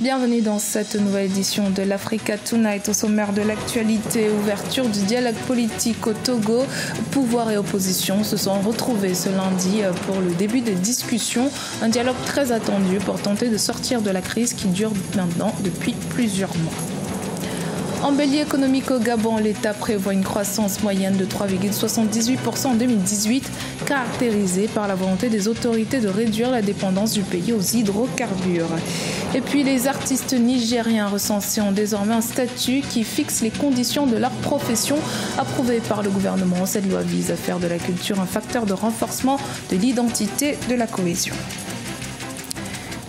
Bienvenue dans cette nouvelle édition de l'Africa Tonight. Au sommaire de l'actualité, ouverture du dialogue politique au Togo. Pouvoir et opposition se sont retrouvés ce lundi pour le début des discussions. Un dialogue très attendu pour tenter de sortir de la crise qui dure maintenant depuis plusieurs mois. Embellie économique au Gabon, l'État prévoit une croissance moyenne de 3,78% en 2018, caractérisée par la volonté des autorités de réduire la dépendance du pays aux hydrocarbures. Et puis les artistes nigériens recensés ont désormais un statut qui fixe les conditions de leur profession, approuvée par le gouvernement. Cette loi vise à faire de la culture un facteur de renforcement de l'identité de la cohésion.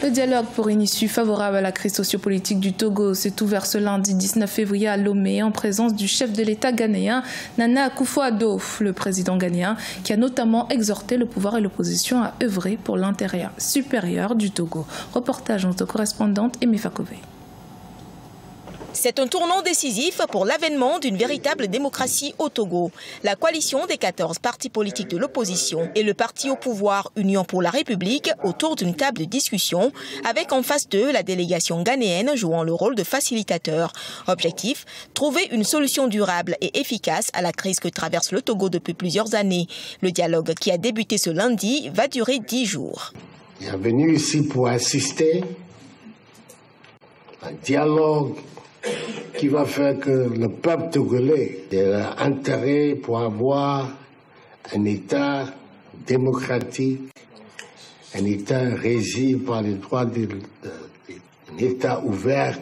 Le dialogue pour une issue favorable à la crise sociopolitique du Togo s'est ouvert ce lundi 19 février à Lomé en présence du chef de l'État ghanéen, Nana Akufo-Addo, le président ghanéen, qui a notamment exhorté le pouvoir et l'opposition à œuvrer pour l'intérêt supérieur du Togo. Reportage de notre correspondante Aimé Fakové. C'est un tournant décisif pour l'avènement d'une véritable démocratie au Togo. La coalition des 14 partis politiques de l'opposition et le parti au pouvoir Union pour la République autour d'une table de discussion avec en face d'eux la délégation ghanéenne jouant le rôle de facilitateur. Objectif, trouver une solution durable et efficace à la crise que traverse le Togo depuis plusieurs années. Le dialogue qui a débuté ce lundi va durer 10 jours. Il est venu ici pour assister à un dialogue qui va faire que le peuple togolais a intérêt pour avoir un État démocratique, un État régi par les droits, un État ouvert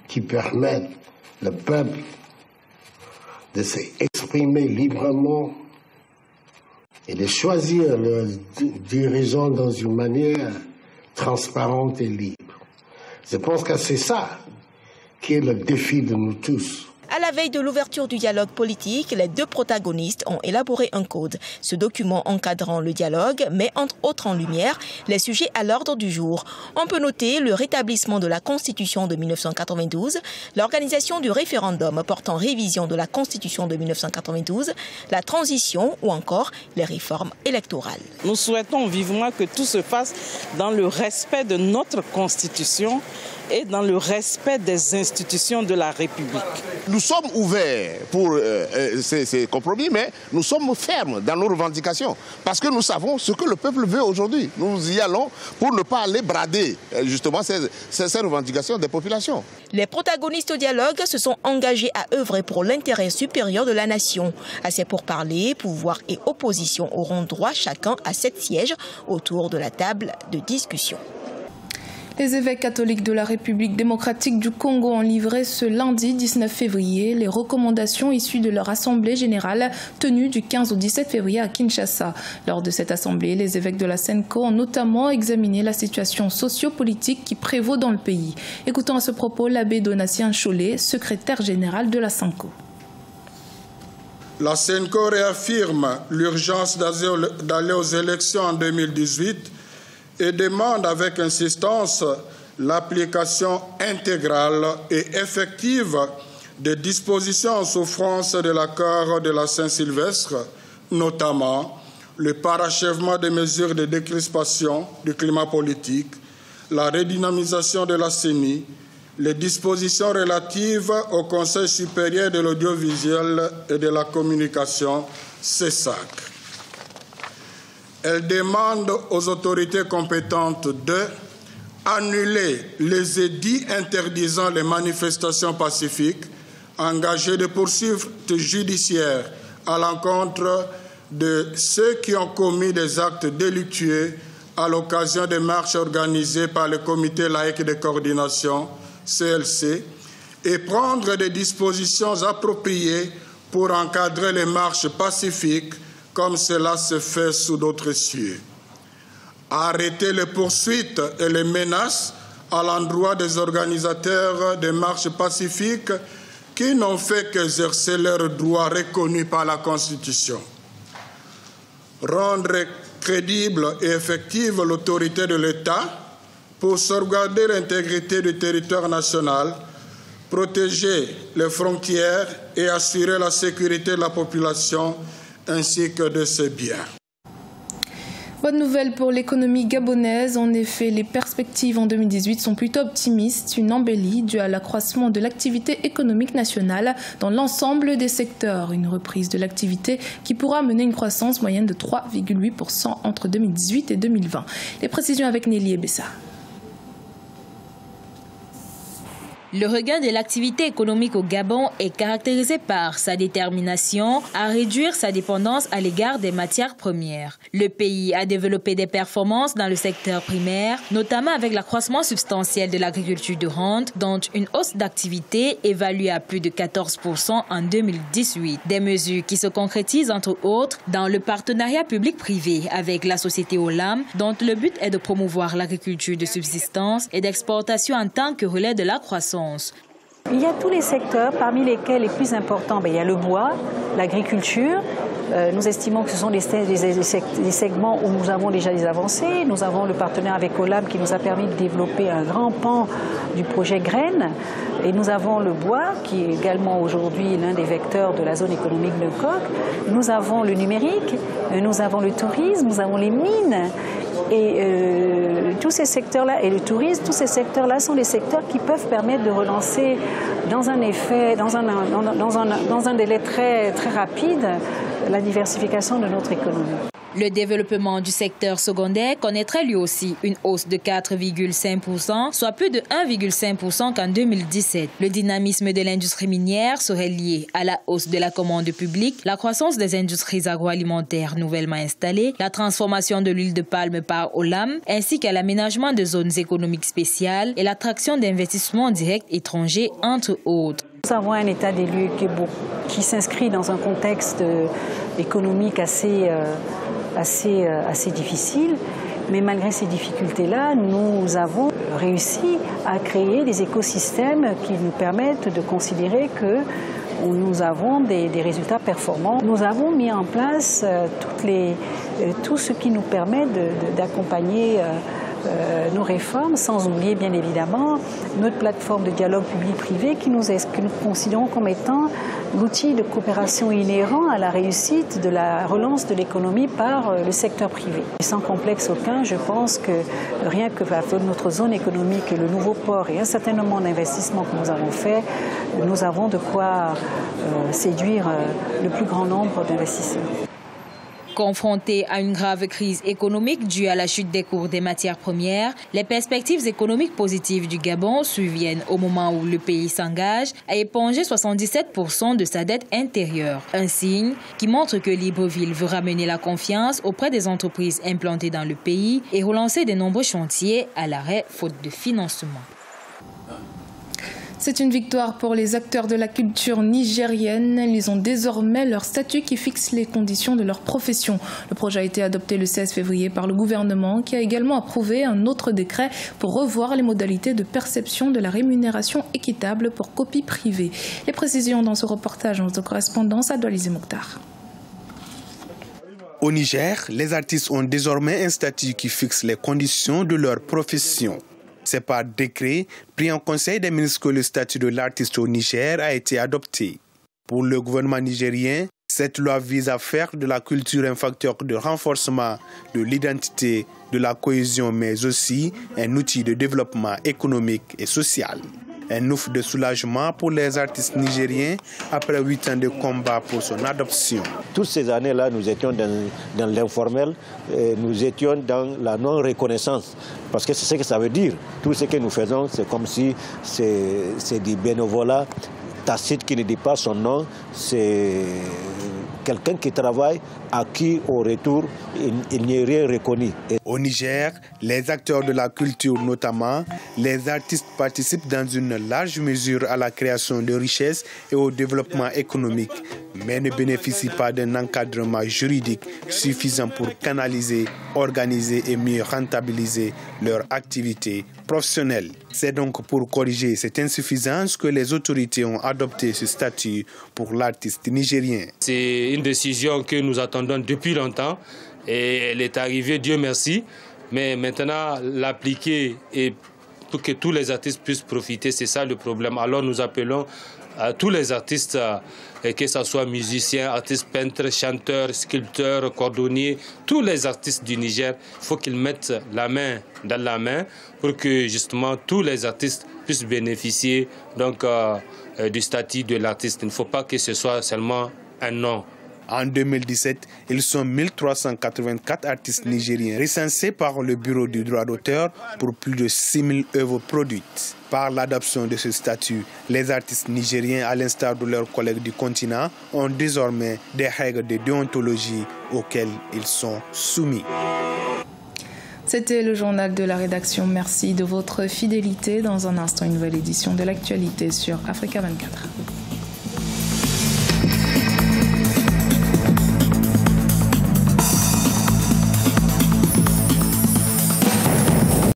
qui permette le peuple de s'exprimer librement et de choisir leurs dirigeants dans une manière transparente et libre. Je pense que c'est ça qui est le défi de nous tous. À la veille de l'ouverture du dialogue politique, les deux protagonistes ont élaboré un code. Ce document encadrant le dialogue met entre autres en lumière les sujets à l'ordre du jour. On peut noter le rétablissement de la Constitution de 1992, l'organisation du référendum portant révision de la Constitution de 1992, la transition ou encore les réformes électorales. Nous souhaitons vivement que tout se fasse dans le respect de notre Constitution et dans le respect des institutions de la République. Nous sommes ouverts pour ces compromis, mais nous sommes fermes dans nos revendications, parce que nous savons ce que le peuple veut aujourd'hui. Nous y allons pour ne pas aller brader justement ces revendications des populations. Les protagonistes au dialogue se sont engagés à œuvrer pour l'intérêt supérieur de la nation. À ces pourparlers, pouvoir et opposition auront droit chacun à 7 sièges autour de la table de discussion. Les évêques catholiques de la République démocratique du Congo ont livré ce lundi 19 février les recommandations issues de leur assemblée générale tenue du 15 au 17 février à Kinshasa. Lors de cette assemblée, les évêques de la SENCO ont notamment examiné la situation sociopolitique qui prévaut dans le pays. Écoutons à ce propos l'abbé Donatien Cholet, secrétaire général de la SENCO. La SENCO réaffirme l'urgence d'aller aux élections en 2018 et demande avec insistance l'application intégrale et effective des dispositions en souffrance de l'accord de la Saint-Sylvestre, notamment le parachèvement des mesures de décrispation du climat politique, la redynamisation de la CENI, les dispositions relatives au Conseil supérieur de l'audiovisuel et de la communication, CESAC. Elle demande aux autorités compétentes d'annuler les édits interdisant les manifestations pacifiques, engager des poursuites judiciaires à l'encontre de ceux qui ont commis des actes délictueux à l'occasion des marches organisées par le Comité laïque de coordination, CLC, et prendre des dispositions appropriées pour encadrer les marches pacifiques comme cela se fait sous d'autres cieux. Arrêter les poursuites et les menaces à l'endroit des organisateurs des marches pacifiques qui n'ont fait qu'exercer leurs droits reconnus par la Constitution. Rendre crédible et effective l'autorité de l'État pour sauvegarder l'intégrité du territoire national, protéger les frontières et assurer la sécurité de la population ainsi que de ses biens. Bonne nouvelle pour l'économie gabonaise. En effet, les perspectives en 2018 sont plutôt optimistes. Une embellie due à l'accroissement de l'activité économique nationale dans l'ensemble des secteurs. Une reprise de l'activité qui pourra mener une croissance moyenne de 3,8% entre 2018 et 2020. Les précisions avec Nelly Ebessa. Le regain de l'activité économique au Gabon est caractérisé par sa détermination à réduire sa dépendance à l'égard des matières premières. Le pays a développé des performances dans le secteur primaire, notamment avec l'accroissement substantiel de l'agriculture de rente, dont une hausse d'activité évaluée à plus de 14% en 2018. Des mesures qui se concrétisent entre autres dans le partenariat public-privé avec la société Olam, dont le but est de promouvoir l'agriculture de subsistance et d'exportation en tant que relais de la croissance. Il y a tous les secteurs, parmi lesquels les plus importants, il y a le bois, l'agriculture. Nous estimons que ce sont des segments où nous avons déjà des avancées. Nous avons le partenariat avec Olam qui nous a permis de développer un grand pan du projet Graines. Et nous avons le bois qui est également aujourd'hui l'un des vecteurs de la zone économique de Coq. Nous avons le numérique, nous avons le tourisme, nous avons les mines. Et tous ces secteurs-là, et le tourisme, tous ces secteurs-là sont des secteurs qui peuvent permettre de relancer dans un délai très, très rapide la diversification de notre économie. Le développement du secteur secondaire connaîtrait lui aussi une hausse de 4,5%, soit plus de 1,5% qu'en 2017. Le dynamisme de l'industrie minière serait lié à la hausse de la commande publique, la croissance des industries agroalimentaires nouvellement installées, la transformation de l'huile de palme par Olam, ainsi qu'à l'aménagement de zones économiques spéciales et l'attraction d'investissements directs étrangers, entre autres. Nous avons un état des lieux qui s'inscrit dans un contexte économique assez difficile. Mais malgré ces difficultés-là, nous avons réussi à créer des écosystèmes qui nous permettent de considérer que nous avons des résultats performants. Nous avons mis en place tout ce qui nous permet d'accompagner nos réformes, sans oublier bien évidemment notre plateforme de dialogue public-privé que nous considérons comme étant l'outil de coopération inhérent à la réussite de la relance de l'économie par le secteur privé. Sans complexe aucun, je pense que rien que notre zone économique et le nouveau port et un certain nombre d'investissements que nous avons faits, nous avons de quoi séduire le plus grand nombre d'investisseurs. Confronté à une grave crise économique due à la chute des cours des matières premières, les perspectives économiques positives du Gabon surviennent au moment où le pays s'engage à éponger 77% de sa dette intérieure. Un signe qui montre que Libreville veut ramener la confiance auprès des entreprises implantées dans le pays et relancer de nombreux chantiers à l'arrêt faute de financement. C'est une victoire pour les acteurs de la culture nigérienne. Ils ont désormais leur statut qui fixe les conditions de leur profession. Le projet a été adopté le 16 février par le gouvernement qui a également approuvé un autre décret pour revoir les modalités de perception de la rémunération équitable pour copie privée. Les précisions dans ce reportage en correspondance à Doualizé Mokhtar. Au Niger, les artistes ont désormais un statut qui fixe les conditions de leur profession. C'est par décret pris en Conseil des ministres que le statut de l'artiste au Niger a été adopté. Pour le gouvernement nigérien, cette loi vise à faire de la culture un facteur de renforcement de l'identité, de la cohésion, mais aussi un outil de développement économique et social. Un ouf de soulagement pour les artistes nigériens après 8 ans de combat pour son adoption. Toutes ces années-là, nous étions dans l'informel, nous étions dans la non-reconnaissance. Parce que c'est ce que ça veut dire. Tout ce que nous faisons, c'est comme si c'est du bénévolat tacite qui ne dit pas son nom. C'est quelqu'un qui travaille à qui, au retour, il n'y est rien reconnu. Au Niger, les acteurs de la culture, notamment les artistes, participent dans une large mesure à la création de richesses et au développement économique, mais ne bénéficient pas d'un encadrement juridique suffisant pour canaliser, organiser et mieux rentabiliser leur activité professionnelle. C'est donc pour corriger cette insuffisance que les autorités ont adopté ce statut pour l'artiste nigérien. C'est une décision que nous attendons depuis longtemps et elle est arrivée, Dieu merci. Mais maintenant, l'appliquer et pour que tous les artistes puissent profiter. C'est ça le problème. Alors nous appelons à tous les artistes, que ce soit musiciens, artistes peintres, chanteurs, sculpteurs, cordonniers, tous les artistes du Niger, il faut qu'ils mettent la main dans la main pour que justement tous les artistes puissent bénéficier donc, du statut de l'artiste. Il ne faut pas que ce soit seulement un nom. En 2017, ils sont 1384 artistes nigériens recensés par le Bureau du droit d'auteur pour plus de 6000 œuvres produites. Par l'adoption de ce statut, les artistes nigériens, à l'instar de leurs collègues du continent, ont désormais des règles de déontologie auxquelles ils sont soumis. C'était le journal de la rédaction. Merci de votre fidélité. Dans un instant, une nouvelle édition de l'actualité sur Africa 24.